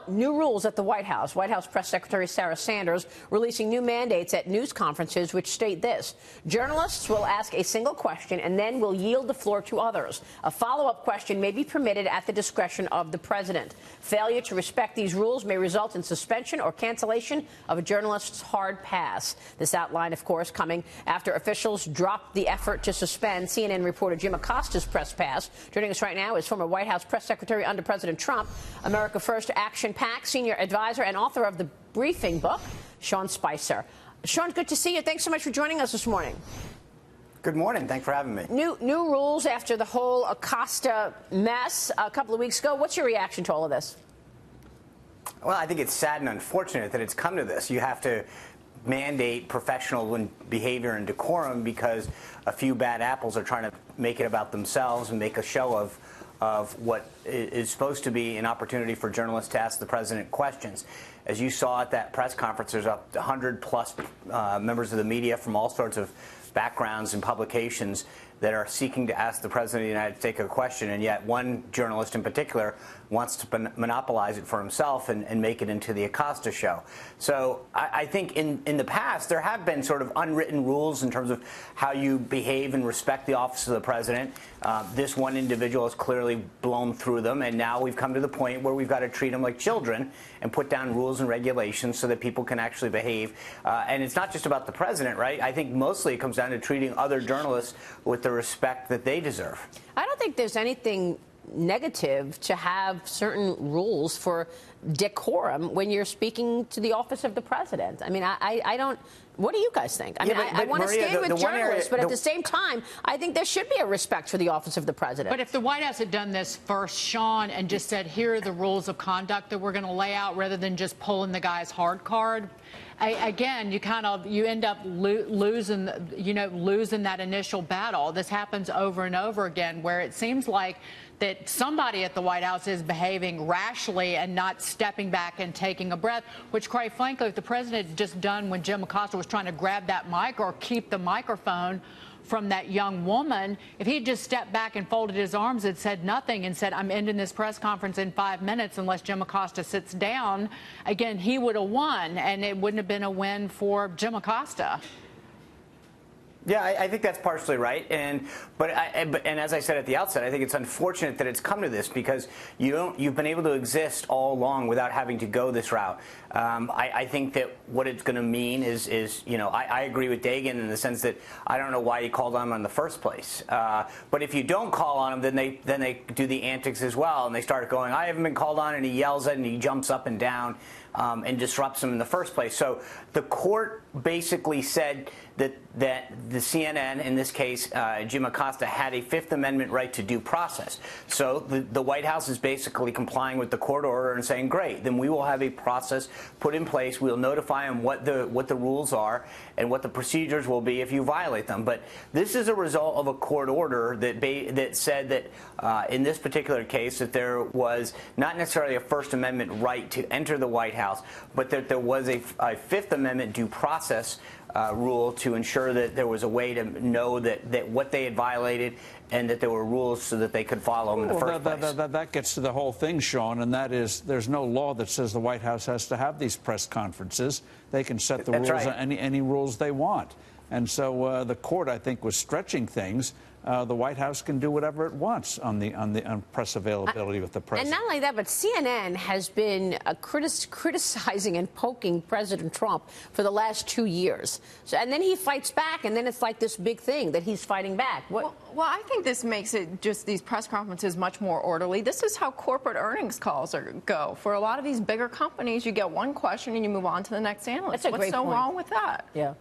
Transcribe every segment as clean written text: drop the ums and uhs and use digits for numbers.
New rules at the White House. White House Press Secretary Sarah Sanders releasing new mandates at news conferences which state this: journalists will ask a single question and then will yield the floor to others. A follow-up question may be permitted at the discretion of the president. Failure to respect these rules may result in suspension or cancellation of a journalist's hard pass. This outline, of course, coming after officials dropped the effort to suspend CNN reporter Jim Acosta's press pass. Joining us right now is former White House Press Secretary under President Trump, America First Action-Pack senior advisor and author of the briefing book, Sean Spicer. Sean, good to see you. Thanks so much for joining us this morning. Good morning. Thanks for having me. New rules after the whole Acosta mess a couple of weeks ago. What's your reaction to all of this? Well, I think it's sad and unfortunate that it's come to this. You have to mandate professional behavior and decorum because a few bad apples are trying to make it about themselves and make a show of what is supposed to be an opportunity for journalists to ask the president questions. As you saw at that press conference, there's 100-plus members of the media from all sorts of backgrounds and publications that are seeking to ask the president of the United States a question, and yet one journalist in particular wants to monopolize it for himself and make it into the Acosta show. So I think in the past there have been sort of unwritten rules in terms of how you behave and respect the office of the president. This one individual has clearly blown through them, and now we've come to the point where we've got to treat them like children and put down rules and regulations so that people can actually behave. And it's not just about the president, right? I think mostly it comes down to treating other journalists with the respect that they deserve. I don't think there's anything negative to have certain rules for decorum when you're speaking to the office of the president. I mean, I don't. What do you guys think? I mean, I want to stand with journalists, but at the same time, I think there should be a respect for the office of the president. But if the White House had done this first, Sean, and just said, here are the rules of conduct that we're going to lay out, rather than just pulling the guy's hard card, again, you end up losing that initial battle. This happens over and over again, where it seems like that somebody at the White House is behaving rashly and not stepping back and taking a breath, which, quite frankly, if the president had just done when Jim Acosta was trying to grab that mic or keep the microphone from that young woman, if he had just stepped back and folded his arms and said nothing and said, I'm ending this press conference in 5 minutes unless Jim Acosta sits down, again, he would have won, and it wouldn't have been a win for Jim Acosta. Yeah, I think that's partially right, and as I said at the outset, I think it's unfortunate that it's come to this because you've been able to exist all along without having to go this route. I think that what it's going to mean is I agree with Dagan in the sense that I don't know why he called on him in the first place. But if you don't call on him, then they do the antics as well, and they start going, I haven't been called on, and he yells at, and he jumps up and down. And disrupts them in the first place. So the court basically said that the CNN, in this case, Jim Acosta, had a Fifth Amendment right to due process. So the White House is basically complying with the court order and saying, great, then we will have a process put in place. We'll notify them what the rules are and what the procedures will be if you violate them. But this is a result of a court order that said that in this particular case that there was not necessarily a First Amendment right to enter the White House, but that there was a Fifth Amendment due process rule to ensure that there was a way to know that what they had violated and that there were rules so that they could follow them in the first place. That gets to the whole thing, Sean, and that is there's no law that says the White House has to have these press conferences. They can set the rules, right. any rules they want. And so the court, I think, was stretching things. The White House can do whatever it wants on press availability with the president. And not only that, but CNN has been criticizing and poking President Trump for the last 2 years. So, and then he fights back, and then it's like this big thing that he's fighting back. Well, I think this makes it just these press conferences much more orderly. This is how corporate earnings calls go. For a lot of these bigger companies, you get one question and you move on to the next analyst. What's so wrong with that? Yeah.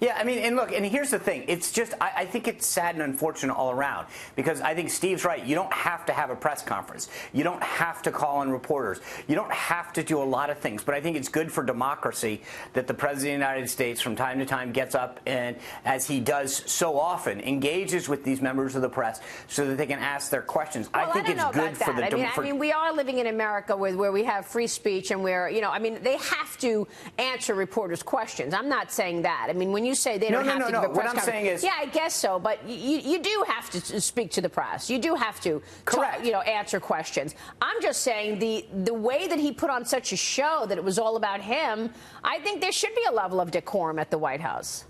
Yeah, I mean, and look, and here's the thing. It's just, I think it's sad and unfortunate all around because I think Steve's right. You don't have to have a press conference. You don't have to call on reporters. You don't have to do a lot of things. But I think it's good for democracy that the President of the United States from time to time gets up and, as he does so often, engages with these members of the press so that they can ask their questions. Well, I think it's good for the I mean, we are living in America where we have free speech and where, I mean, they have to answer reporters' questions. I'm not saying that. I mean, when you say they don't have to give a press What I'm conference. saying is, yeah, I guess so, but you do have to speak to the press. You do have to, correct. Answer questions. I'm just saying the way that he put on such a show that it was all about him. I think there should be a level of decorum at the White House.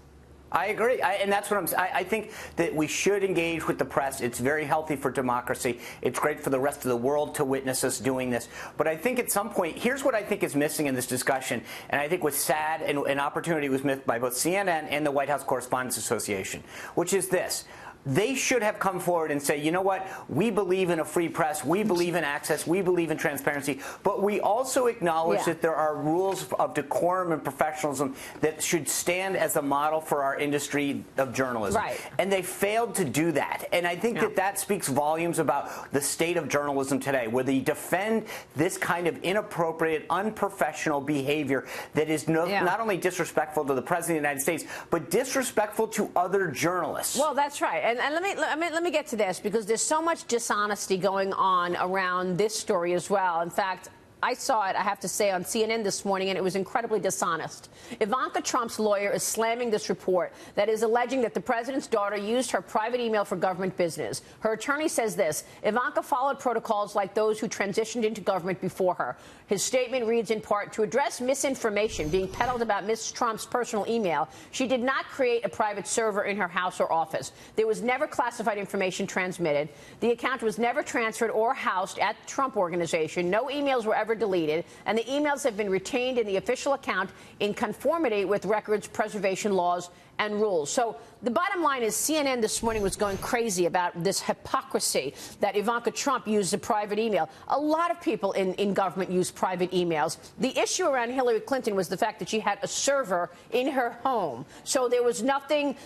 I agree, and that's what I think that we should engage with the press. It's very healthy for democracy. It's great for the rest of the world to witness us doing this. But I think at some point, here's what I think is missing in this discussion, and I think was sad and an opportunity was missed by both CNN and the White House Correspondents Association, which is this. They should have come forward and say, you know what, we believe in a free press, we believe in access, we believe in transparency, but we also acknowledge that there are rules of decorum and professionalism that should stand as a model for our industry of journalism. Right. And they failed to do that. And I think that speaks volumes about the state of journalism today, where they defend this kind of inappropriate, unprofessional behavior that is not only disrespectful to the President of the United States, but disrespectful to other journalists. Well, that's right. And let me get to this, because there's so much dishonesty going on around this story as well. In fact, I saw it, I have to say, on CNN this morning, and it was incredibly dishonest. Ivanka Trump's lawyer is slamming this report that is alleging that the president's daughter used her private email for government business. Her attorney says this: Ivanka followed protocols like those who transitioned into government before her. His statement reads in part, to address misinformation being peddled about Ms. Trump's personal email, she did not create a private server in her house or office. There was never classified information transmitted. The account was never transferred or housed at the Trump Organization. No emails were ever deleted, and the emails have been retained in the official account in conformity with records preservation laws and rules. So the bottom line is CNN this morning was going crazy about this hypocrisy that Ivanka Trump used a private email. A lot of people in government use private emails. The issue around Hillary Clinton was the fact that she had a server in her home. So there was nothing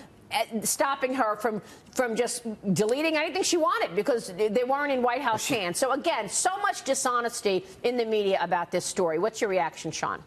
stopping her from just deleting anything she wanted, because they weren't in White House hands. So again, so much dishonesty in the media about this story. What's your reaction, Sean?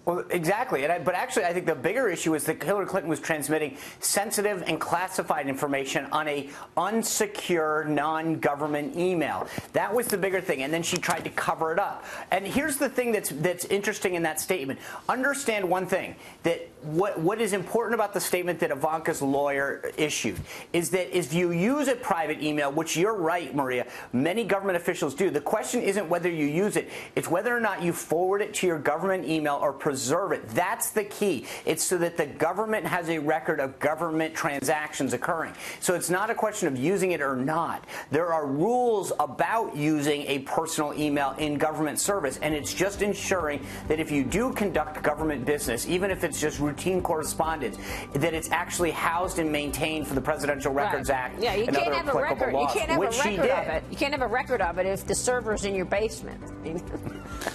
Well, exactly. But actually, I think the bigger issue is that Hillary Clinton was transmitting sensitive and classified information on a unsecure, non-government email. That was the bigger thing. And then she tried to cover it up. And here's the thing that's interesting in that statement. Understand one thing, that what is important about the statement that Ivanka's lawyer issued is that if you use a private email, which you're right, Maria, many government officials do, the question isn't whether you use it. It's whether or not you forward it to your government email or preserve it. That's the key. It's so that the government has a record of government transactions occurring. So it's not a question of using it or not. There are rules about using a personal email in government service, and it's just ensuring that if you do conduct government business, even if it's just routine correspondence, that it's actually housed and maintained for the Presidential Records Act you and can't other have a applicable record. laws, You can't have which a she record did. of it. You can't have a record of it if the server's in your basement.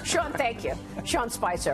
Sean, thank you. Sean Spicer.